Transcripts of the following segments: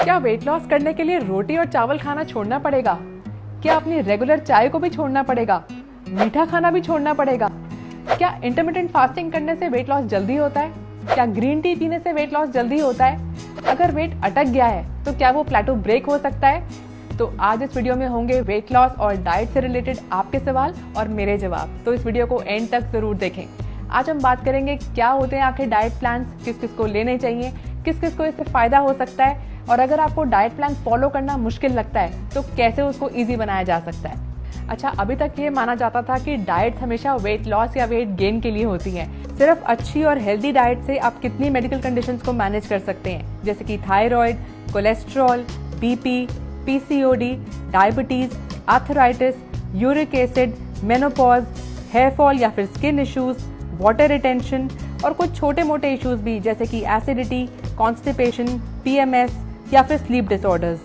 क्या weight loss करने के लिए रोटी और चावल खाना छोड़ना पड़ेगा? क्या अपनी रेगुलर चाय को भी छोड़ना पड़ेगा? मीठा खाना भी छोड़ना पड़ेगा? क्या इंटरमिटेंट फास्टिंग करने से वेट लॉस जल्दी होता है? क्या ग्रीन टी पीने से वेट लॉस जल्दी होता है? अगर वेट अटक गया है तो क्या वो प्लेटो ब्रेक हो सकता है? तो आज इस वीडियो में होंगे वेट लॉस और डाइट से रिलेटेड आपके सवाल और मेरे जवाब, तो इस वीडियो को एंड तक जरूर देखें। आज हम बात करेंगे क्या होते हैं आखिर डाइट प्लान्स, किस किस को लेने चाहिए, किस किस को इससे फायदा हो सकता है, और अगर आपको डाइट प्लान फॉलो करना मुश्किल लगता है तो कैसे उसको इजी बनाया जा सकता है। अच्छा, अभी तक ये माना जाता था कि डाइट हमेशा वेट लॉस या वेट गेन के लिए होती है। सिर्फ अच्छी और हेल्दी डाइट से आप कितनी मेडिकल कंडीशंस को मैनेज कर सकते हैं, जैसे कि thyroid, cholesterol, BP, PCOD, diabetes, arthritis, uric acid, menopause, hair fall या फिर स्किन इश्यूज, वाटर रिटेंशन और कुछ छोटे मोटे इश्यूज भी जैसे कि एसिडिटी, कॉन्स्टिपेशन, पीएमएस या फिर स्लीप डिसऑर्डर्स।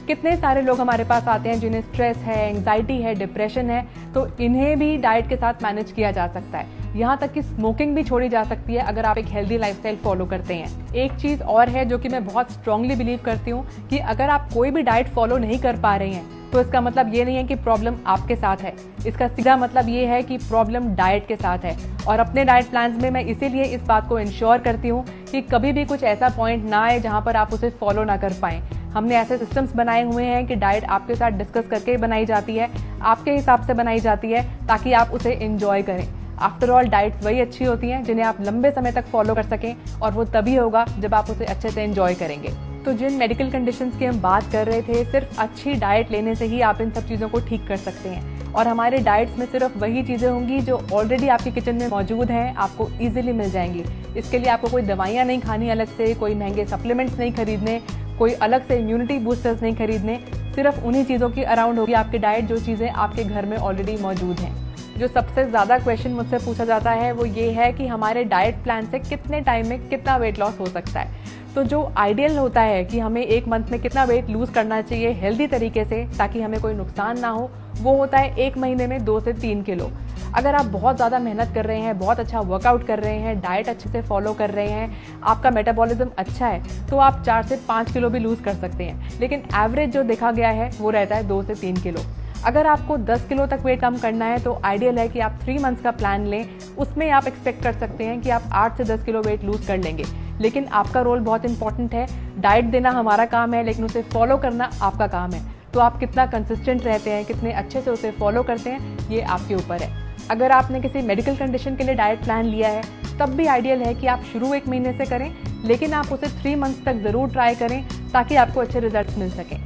कितने सारे लोग हमारे पास आते हैं जिन्हें स्ट्रेस है, एंजाइटी है, डिप्रेशन है, तो इन्हें भी डाइट के साथ मैनेज किया जा सकता है। यहाँ तक कि स्मोकिंग भी छोड़ी जा सकती है अगर आप एक हेल्दी लाइफस्टाइल फॉलो करते हैं। एक चीज और है जो कि मैं बहुत स्ट्रांगली बिलीव करती हूँ कि अगर आप कोई भी डाइट फॉलो नहीं कर पा रहे हैं तो इसका मतलब ये नहीं है कि प्रॉब्लम आपके साथ है, इसका सीधा मतलब ये है कि प्रॉब्लम डाइट के साथ है। और अपने डाइट प्लान्स में मैं इसीलिए इस बात को इंश्योर करती हूँ कि कभी भी कुछ ऐसा पॉइंट ना आए जहाँ पर आप उसे फॉलो ना कर पाएं। हमने ऐसे सिस्टम्स बनाए हुए हैं कि डाइट आपके साथ डिस्कस करके बनाई जाती है, आपके हिसाब से बनाई जाती है, ताकि आप उसे एंजॉय करें। आफ्टर ऑल डाइट्स वही अच्छी होती हैं जिन्हें आप लंबे समय तक फॉलो कर सकें, और वो तभी होगा जब आप उसे अच्छे से एंजॉय करेंगे। तो जिन मेडिकल कंडीशंस की हम बात कर रहे थे, सिर्फ अच्छी डाइट लेने से ही आप इन सब चीज़ों को ठीक कर सकते हैं। और हमारे डाइट्स में सिर्फ वही चीज़ें होंगी जो ऑलरेडी आपके किचन में मौजूद हैं, आपको ईजिली मिल जाएंगी। इसके लिए आपको कोई दवाइयाँ नहीं खानी अलग से, कोई महंगे सप्लीमेंट्स नहीं खरीदने, कोई अलग से इम्यूनिटी बूस्टर्स नहीं खरीदने। सिर्फ उन्हीं चीज़ों की अराउंड होगी आपकी डाइट जो चीज़ें आपके घर में ऑलरेडी मौजूद हैं। जो सबसे ज़्यादा क्वेश्चन मुझसे पूछा जाता है वो ये है कि हमारे डाइट प्लान से कितने टाइम में कितना वेट लॉस हो सकता है। तो जो आइडियल होता है कि हमें एक मंथ में कितना वेट लूज़ करना चाहिए हेल्दी तरीके से ताकि हमें कोई नुकसान ना हो, वो होता है एक महीने में 2 से 3 किलो। अगर आप बहुत ज़्यादा मेहनत कर रहे हैं, बहुत अच्छा वर्कआउट कर रहे हैं, डाइट अच्छे से फॉलो कर रहे हैं, आपका मेटाबॉलिज्म अच्छा है, तो आप 4 से 5 किलो भी लूज़ कर सकते हैं। लेकिन एवरेज जो देखा गया है वो रहता है 2 से 3 किलो। अगर आपको 10 किलो तक वेट कम करना है तो आइडियल है कि आप 3 मंथ्स का प्लान लें। उसमें आप एक्सपेक्ट कर सकते हैं कि आप 8 से 10 किलो वेट लूज़ कर लेंगे। लेकिन आपका रोल बहुत इंपॉर्टेंट है। डाइट देना हमारा काम है, लेकिन उसे फॉलो करना आपका काम है। तो आप कितना कंसिस्टेंट रहते हैं, कितने अच्छे से उसे फॉलो करते हैं, ये आपके ऊपर है। अगर आपने किसी मेडिकल कंडीशन के लिए डाइट प्लान लिया है तब भी आइडियल है कि आप शुरू 1 महीने से करें, लेकिन आप उसे 3 मंथ्स तक ज़रूर ट्राई करें ताकि आपको अच्छे रिजल्ट मिल सकें।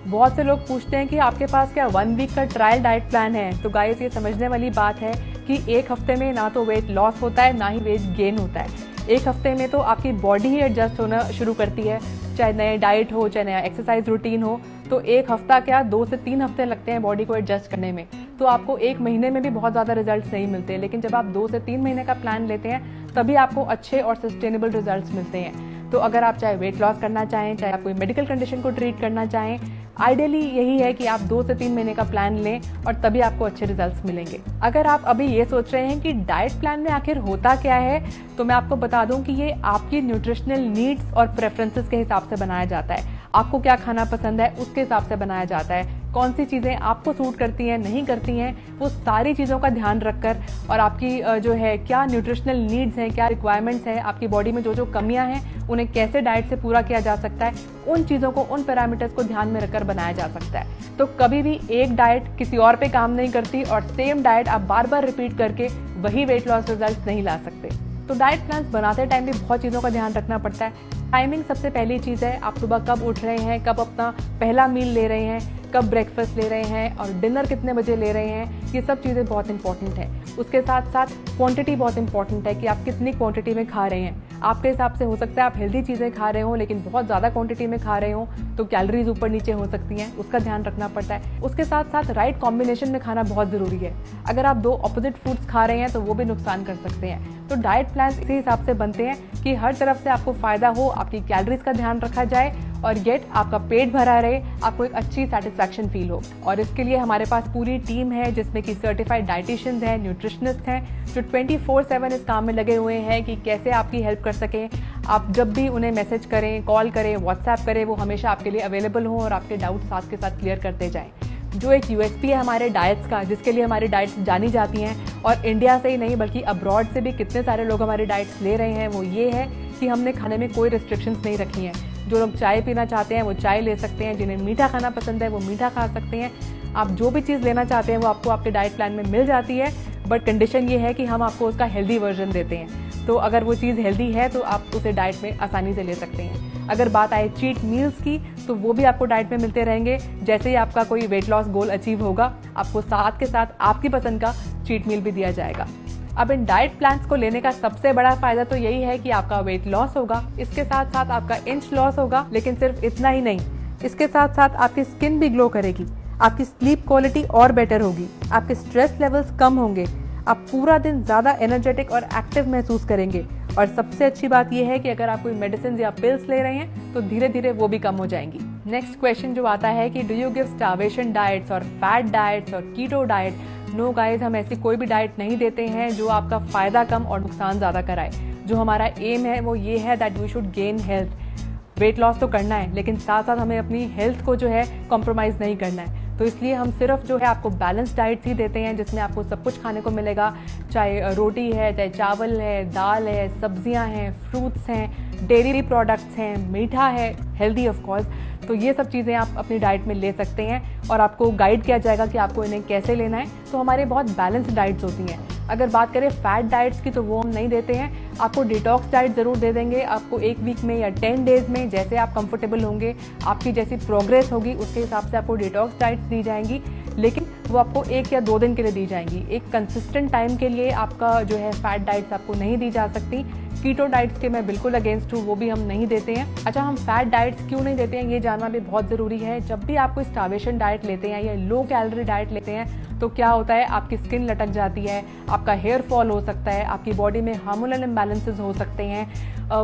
बहुत से लोग पूछते हैं कि आपके पास क्या 1 वीक का ट्रायल डाइट प्लान है। तो गाइस, ये समझने वाली बात है कि एक हफ्ते में ना तो वेट लॉस होता है ना ही वेट गेन होता है। एक हफ्ते में तो आपकी बॉडी ही एडजस्ट होना शुरू करती है, चाहे नए डाइट हो, चाहे नया एक्सरसाइज रूटीन हो। तो एक हफ्ता क्या 2 से 3 हफ्ते लगते हैं बॉडी को एडजस्ट करने में। तो आपको 1 महीने में भी बहुत ज़्यादा रिजल्ट्स नहीं मिलते, लेकिन जब आप 2 से 3 महीने का प्लान लेते हैं तभी आपको अच्छे और सस्टेनेबल रिजल्ट्स मिलते हैं। तो अगर आप चाहे वेट लॉस करना चाहें, चाहे आप कोई मेडिकल कंडीशन को ट्रीट करना चाहें, आइडियली यही है कि आप 2 से 3 महीने का प्लान लें और तभी आपको अच्छे रिजल्ट्स मिलेंगे। अगर आप अभी ये सोच रहे हैं कि डाइट प्लान में आखिर होता क्या है, तो मैं आपको बता दूं कि ये आपकी न्यूट्रिशनल नीड्स और प्रेफरेंसेस के हिसाब से बनाया जाता है। आपको क्या खाना पसंद है उसके हिसाब से बनाया जाता है। कौन सी चीज़ें आपको सूट करती हैं, नहीं करती हैं, वो सारी चीज़ों का ध्यान रखकर, और आपकी जो है क्या न्यूट्रिशनल नीड्स हैं, क्या रिक्वायरमेंट्स हैं, आपकी बॉडी में जो जो कमियां हैं उन्हें कैसे डाइट से पूरा किया जा सकता है, उन चीज़ों को, उन पैरामीटर्स को ध्यान में रखकर बनाया जा सकता है। तो कभी भी एक डाइट किसी और पे काम नहीं करती, और सेम डाइट आप बार बार रिपीट करके वही वेट लॉस रिजल्ट नहीं ला सकते। तो डाइट प्लान बनाते टाइम भी बहुत चीज़ों का ध्यान रखना पड़ता है। टाइमिंग सबसे पहली चीज़ है। आप सुबह कब उठ रहे हैं, कब अपना पहला मील ले रहे हैं, कब ब्रेकफास्ट ले रहे हैं, और डिनर कितने बजे ले रहे हैं, ये सब चीज़ें बहुत इंपॉर्टेंट है। उसके साथ साथ क्वांटिटी बहुत इंपॉर्टेंट है कि आप कितनी क्वांटिटी में खा रहे हैं। आपके हिसाब से हो सकता है आप हेल्दी चीज़ें खा रहे हो लेकिन बहुत ज़्यादा क्वांटिटी में खा रहे हो, तो कैलोरीज ऊपर नीचे हो सकती हैं, उसका ध्यान रखना पड़ता है। उसके साथ साथ राइट कॉम्बिनेशन में खाना बहुत ज़रूरी है। अगर आप 2 ऑपोजिट फूड्स खा रहे हैं तो वो भी नुकसान कर सकते हैं। तो डाइट प्लान इसी हिसाब से बनते हैं कि हर तरफ से आपको फ़ायदा हो, आपकी कैलोरीज का ध्यान रखा जाए, और गेट आपका पेट भरा रहे, आपको एक अच्छी सेटिस्फैक्शन फील हो। और इसके लिए हमारे पास पूरी टीम है जिसमें कि सर्टिफाइड डाइटिशियंस हैं, न्यूट्रिशनिस्ट हैं, जो 24/7 इस काम में लगे हुए हैं कि कैसे आपकी हेल्प कर सकें, आप जब भी उन्हें मैसेज करें, कॉल करें, व्हाट्सएप करें, वो हमेशा आपके लिए अवेलेबल हों और आपके डाउट साथ के साथ क्लियर करते जाएं। जो एक यूएसपी है हमारे डाइट्स का, जिसके लिए हमारी डाइट्स जानी जाती हैं और इंडिया से ही नहीं बल्कि अब्रॉड से भी कितने सारे लोग हमारी डाइट्स ले रहे हैं, वो ये है कि हमने खाने में कोई रिस्ट्रिक्शंस नहीं रखी हैं। जो लोग चाय पीना चाहते हैं वो चाय ले सकते हैं, जिन्हें मीठा खाना पसंद है वो मीठा खा सकते हैं। आप जो भी चीज़ लेना चाहते हैं वो आपको आपके डाइट प्लान में मिल जाती है, बट कंडीशन ये है कि हम आपको उसका हेल्दी वर्जन देते हैं। तो अगर वो चीज़ हेल्दी है तो आप उसे डाइट में आसानी से ले सकते हैं। अगर बात आए चीट मील्स की, तो वो भी आपको डाइट में मिलते रहेंगे। जैसे ही आपका कोई वेट लॉस गोल अचीव होगा, आपको साथ के साथ आपकी पसंद का चीट मील भी दिया जाएगा। अब इन डाइट प्लान्स को लेने का सबसे बड़ा फायदा तो यही है कि आपका वेट लॉस होगा, इसके साथ साथ आपका इंच लॉस होगा। लेकिन सिर्फ इतना ही नहीं, इसके साथ साथ आपकी स्किन भी ग्लो करेगी, आपकी स्लीप क्वालिटी और बेटर होगी, आपके स्ट्रेस लेवल्स कम होंगे, आप पूरा दिन ज़्यादा एनर्जेटिक और एक्टिव महसूस करेंगे। और सबसे अच्छी बात यह है कि अगर आप कोई मेडिसिन या पिल्स ले रहे हैं तो धीरे धीरे वो भी कम हो जाएंगी। नेक्स्ट क्वेश्चन जो आता है कि do you give starvation diets और फैट डाइट्स और कीटो डाइट? नो गाइज, हम ऐसी कोई भी डाइट नहीं देते हैं जो आपका फायदा कम और नुकसान ज़्यादा कराए। जो हमारा एम है वो ये है that we should gain health. Weight loss तो करना है, लेकिन साथ साथ हमें अपनी हेल्थ को जो है कॉम्प्रोमाइज़ नहीं करना है। तो इसलिए हम सिर्फ जो है आपको बैलेंस डाइट्स ही देते हैं, जिसमें आपको सब कुछ खाने को मिलेगा, चाहे रोटी है, चाहे चावल है, दाल है, सब्जियां हैं, फ्रूट्स हैं, डेयरी प्रोडक्ट्स हैं, मीठा है, हेल्दी ऑफ कोर्स। तो ये सब चीज़ें आप अपनी डाइट में ले सकते हैं और आपको गाइड किया जाएगा कि आपको इन्हें कैसे लेना है। तो हमारे बहुत बैलेंस्ड डाइट्स होती हैं। अगर बात करें फैट डाइट्स की, तो वो हम नहीं देते हैं। आपको डिटॉक्स डाइट ज़रूर दे देंगे, आपको 1 वीक में या 10 डेज़ में, जैसे आप कंफर्टेबल होंगे, आपकी जैसी प्रोग्रेस होगी उसके हिसाब से आपको डिटॉक्स डाइट्स दी जाएंगी। लेकिन वो आपको 1 या 2 दिन के लिए दी जाएंगी। एक कंसिस्टेंट टाइम के लिए आपका जो है फैट डाइट्स आपको नहीं दी जा सकती। कीटो डाइट्स के मैं बिल्कुल अगेंस्ट हूँ, वो भी हम नहीं देते हैं। अच्छा, हम फैट डाइट्स क्यों नहीं देते हैं ये जानना भी बहुत ज़रूरी है। जब भी आप कोई स्टार्वेशन डाइट लेते हैं या लो कैलोरी डाइट लेते हैं तो क्या होता है, आपकी स्किन लटक जाती है, आपका हेयर फॉल हो सकता है, आपकी बॉडी में हार्मोनल इम्बैलेंसेस हो सकते हैं,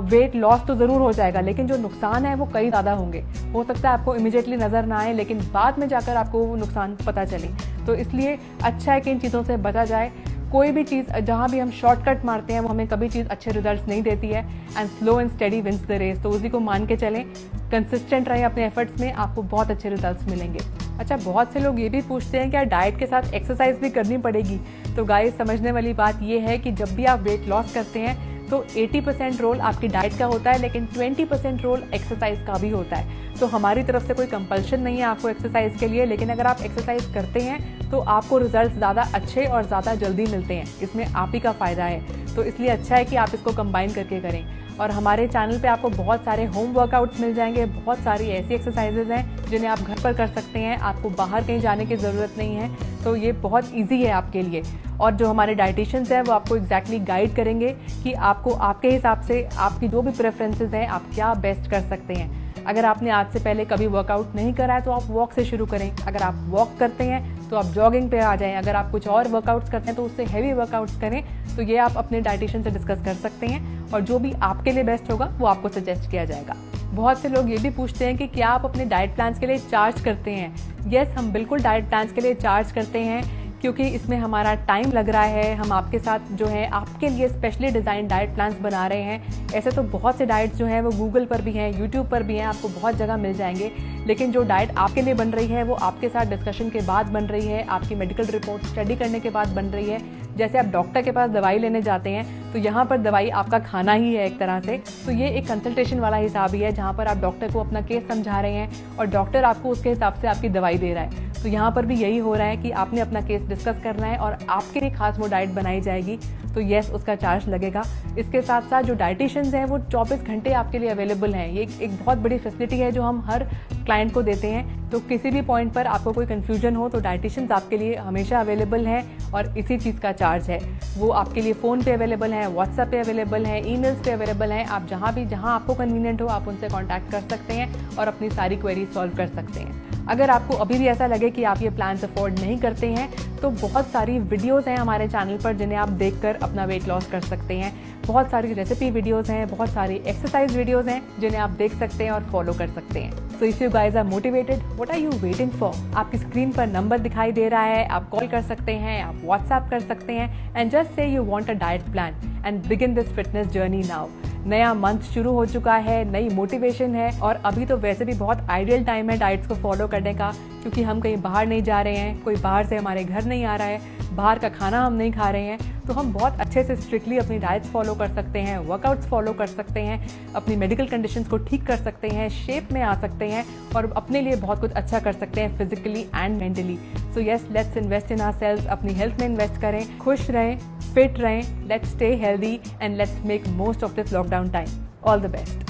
वेट लॉस तो ज़रूर हो जाएगा, लेकिन जो नुकसान है वो कई ज़्यादा होंगे। हो सकता है आपको इमीडिएटली नज़र ना आए, लेकिन बाद में जाकर आपको वो नुकसान पता चले। तो इसलिए अच्छा है कि इन चीज़ों से बचा जाए। कोई भी चीज़ जहाँ भी हम शॉर्टकट मारते हैं वो हमें कभी चीज़ अच्छे रिजल्ट्स नहीं देती है। And slow and steady wins the race. तो उसी को मान के चलें, कंसिस्टेंट रहें अपने एफर्ट्स में, आपको बहुत अच्छे रिजल्ट्स मिलेंगे। अच्छा, बहुत से लोग ये भी पूछते हैं क्या डाइट के साथ एक्सरसाइज भी करनी पड़ेगी? तो गाइस, समझने वाली बात ये है कि जब भी आप वेट लॉस करते हैं तो 80% रोल आपकी डाइट का होता है, लेकिन 20% रोल एक्सरसाइज का भी होता है। तो हमारी तरफ से कोई कंपल्शन नहीं है आपको एक्सरसाइज के लिए, लेकिन अगर आप एक्सरसाइज करते हैं तो आपको रिजल्ट्स ज़्यादा अच्छे और ज़्यादा जल्दी मिलते हैं। इसमें आप ही का फ़ायदा है। तो इसलिए अच्छा है कि आप इसको कंबाइन करके करें। और हमारे चैनल पे आपको बहुत सारे होम वर्कआउट्स मिल जाएंगे, बहुत सारी ऐसी एक्सरसाइजेज हैं जिन्हें आप घर पर कर सकते हैं। आपको बाहर कहीं जाने की ज़रूरत नहीं है, तो ये बहुत ईजी है आपके लिए। और जो हमारे डाइटिशियंस हैं वो आपको एग्जैक्टली गाइड करेंगे कि आपको आपके हिसाब से आपकी जो भी प्रेफरेंसेस हैं आप क्या बेस्ट कर सकते हैं। अगर आपने आज से पहले कभी वर्कआउट नहीं करा है तो आप वॉक से शुरू करें। अगर आप वॉक करते हैं तो आप जॉगिंग पे आ जाएं। अगर आप कुछ और वर्कआउट्स करते हैं तो उससे हैवी वर्कआउट्स करें। तो ये आप अपने डाइटिशियन से डिस्कस कर सकते हैं और जो भी आपके लिए बेस्ट होगा वो आपको सजेस्ट किया जाएगा। बहुत से लोग ये भी पूछते हैं कि क्या आप अपने डाइट प्लान्स के लिए चार्ज करते हैं? यस, हम बिल्कुल डाइट प्लान्स के लिए चार्ज करते हैं, क्योंकि इसमें हमारा टाइम लग रहा है। हम आपके साथ जो है आपके लिए स्पेशली डिज़ाइन डाइट प्लान्स बना रहे हैं। ऐसे तो बहुत से डाइट्स जो हैं वो गूगल पर भी हैं, यूट्यूब पर भी हैं, आपको बहुत जगह मिल जाएंगे। लेकिन जो डाइट आपके लिए बन रही है वो आपके साथ डिस्कशन के बाद बन रही है, आपकी मेडिकल रिपोर्ट स्टडी करने के बाद बन रही है। जैसे आप डॉक्टर के पास दवाई लेने जाते हैं तो यहाँ पर दवाई आपका खाना ही है एक तरह से। तो ये एक कंसल्टेशन वाला हिसाब ही है, जहाँ पर आप डॉक्टर को अपना केस समझा रहे हैं और डॉक्टर आपको उसके हिसाब से आपकी दवाई दे रहा है। तो यहाँ पर भी यही हो रहा है कि आपने अपना केस डिस्कस करना है और आपके लिए खास वो डाइट बनाई जाएगी। तो येस, उसका चार्ज लगेगा। इसके साथ साथ जो डाइटिशियंस हैं वो 24 घंटे आपके लिए अवेलेबल हैं। ये एक बहुत बड़ी फैसिलिटी है जो हम हर क्लाइंट को देते हैं। तो किसी भी पॉइंट पर आपको कोई कन्फ्यूजन हो तो डाइटिशियंस आपके लिए हमेशा अवेलेबल हैं और इसी चीज़ का चार्ज है। वो आपके लिए फ़ोन पे अवेलेबल हैं, व्हाट्सएप पे अवेलेबल हैं, ईमेल्स पे अवेलेबल हैं। आप जहाँ आपको कन्वीनियंट हो आप उनसे कॉन्टैक्ट कर सकते हैं और अपनी सारी क्वेरीज सॉल्व कर सकते हैं। अगर आपको अभी भी ऐसा लगे कि आप ये प्लान्स अफोर्ड नहीं करते हैं तो बहुत सारी वीडियोस हैं हमारे चैनल पर जिन्हें आप देखकर अपना वेट लॉस कर सकते हैं। बहुत सारी रेसिपी वीडियोस हैं, बहुत सारी एक्सरसाइज वीडियोस हैं जिन्हें आप देख सकते हैं और फॉलो कर सकते हैं। So if you guys are motivated, what are you waiting for? आपकी स्क्रीन पर नंबर दिखाई दे रहा है, आप कॉल कर सकते हैं, आप व्हाट्सएप कर सकते हैं and just say you want a diet plan and begin this fitness journey now. नया मंथ शुरू हो चुका है, नई मोटिवेशन है और अभी तो वैसे भी बहुत आइडियल टाइम है डाइट्स को फॉलो करने का, क्योंकि हम कहीं बाहर नहीं जा रहे हैं, कोई बाहर से हमारे घर नहीं आ रहा है, बाहर का खाना हम नहीं खा रहे हैं, तो हम बहुत अच्छे से स्ट्रिक्टली अपनी डाइट्स फॉलो कर सकते हैं, वर्कआउट्स फॉलो कर सकते हैं, अपनी मेडिकल कंडीशंस को ठीक कर सकते हैं, शेप में आ सकते हैं और अपने लिए बहुत कुछ अच्छा कर सकते हैं physically and mentally. So yes, let's invest in ourselves, अपनी हेल्थ में इन्वेस्ट करें, खुश रहें, फिट रहें, let's stay healthy and let's make most of this lockdown time. All the best.